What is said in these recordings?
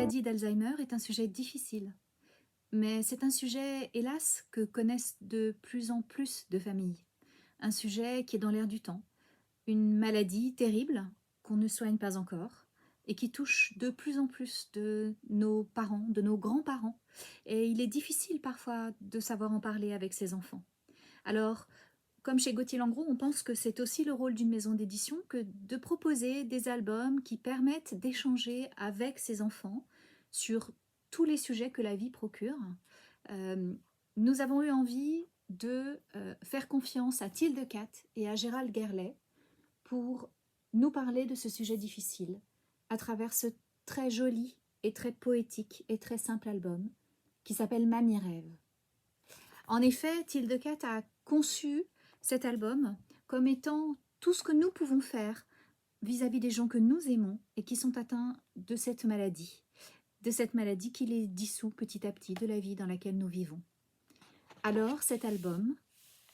maladie d'Alzheimer est un sujet difficile, mais c'est un sujet, hélas, que connaissent de plus en plus de familles. Un sujet qui est dans l'air du temps, une maladie terrible qu'on ne soigne pas encore et qui touche de plus en plus de nos parents, de nos grands-parents. Et il est difficile parfois de savoir en parler avec ses enfants. Alors, comme chez Gauthier-Langros, on pense que c'est aussi le rôle d'une maison d'édition que de proposer des albums qui permettent d'échanger avec ses enfants sur tous les sujets que la vie procure. Euh, Nous avons eu envie de faire confiance à Tilde Cat et à Gérald Gerlet pour nous parler de ce sujet difficile à travers ce très joli et très poétique et très simple album qui s'appelle Mamie rêve. En effet, Tilde Cat a conçu cet album comme étant tout ce que nous pouvons faire vis-à-vis des gens que nous aimons et qui sont atteints de cette maladie qui les dissout petit à petit de la vie dans laquelle nous vivons. Alors cet album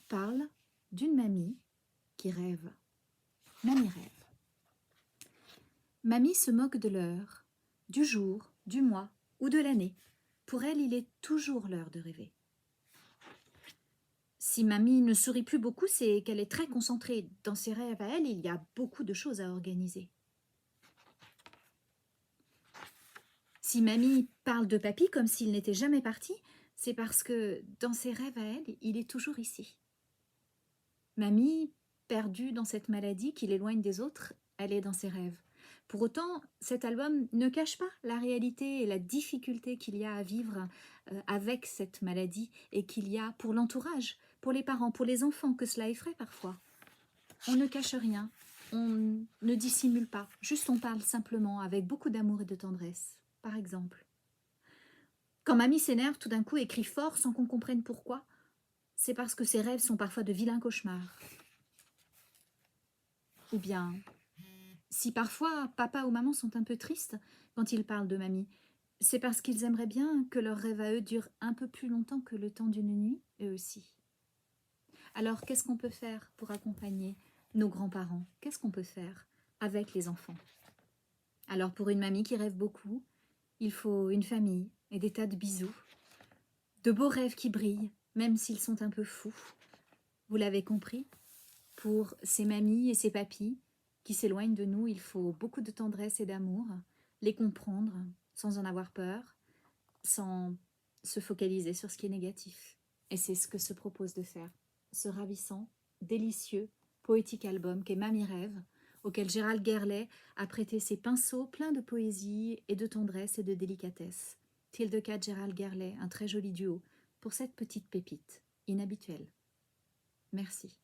parle d'une mamie qui rêve. Mamie rêve. Mamie se moque de l'heure, du jour, du mois ou de l'année. Pour elle, il est toujours l'heure de rêver. Si mamie ne sourit plus beaucoup, c'est qu'elle est très concentrée. Dans ses rêves à elle, il y a beaucoup de choses à organiser. Si mamie parle de papy comme s'il n'était jamais parti, c'est parce que dans ses rêves à elle, il est toujours ici. Mamie, perdue dans cette maladie qui l'éloigne des autres, elle est dans ses rêves. Pour autant, cet album ne cache pas la réalité et la difficulté qu'il y a à vivre avec cette maladie et qu'il y a pour l'entourage, pour les parents, pour les enfants, que cela effraie parfois. On ne cache rien, on ne dissimule pas, juste on parle simplement avec beaucoup d'amour et de tendresse, par exemple. Quand mamie s'énerve tout d'un coup et crie fort sans qu'on comprenne pourquoi, c'est parce que ses rêves sont parfois de vilains cauchemars. Ou bien, si parfois papa ou maman sont un peu tristes quand ils parlent de mamie, c'est parce qu'ils aimeraient bien que leurs rêves à eux durent un peu plus longtemps que le temps d'une nuit, eux aussi. Alors, qu'est-ce qu'on peut faire pour accompagner nos grands-parents? Qu'est-ce qu'on peut faire avec les enfants? Alors, pour une mamie qui rêve beaucoup, il faut une famille et des tas de bisous, de beaux rêves qui brillent, même s'ils sont un peu fous. Vous l'avez compris, pour ces mamies et ces papis qui s'éloignent de nous, il faut beaucoup de tendresse et d'amour, les comprendre sans en avoir peur, sans se focaliser sur ce qui est négatif. Et c'est ce que se propose de faire ce ravissant, délicieux, poétique album qu'est Mamie rêve, auquel Gérald Gerlet a prêté ses pinceaux pleins de poésie et de tendresse et de délicatesse. Tilde Cat, Gérald Gerlet, un très joli duo pour cette petite pépite inhabituelle. Merci.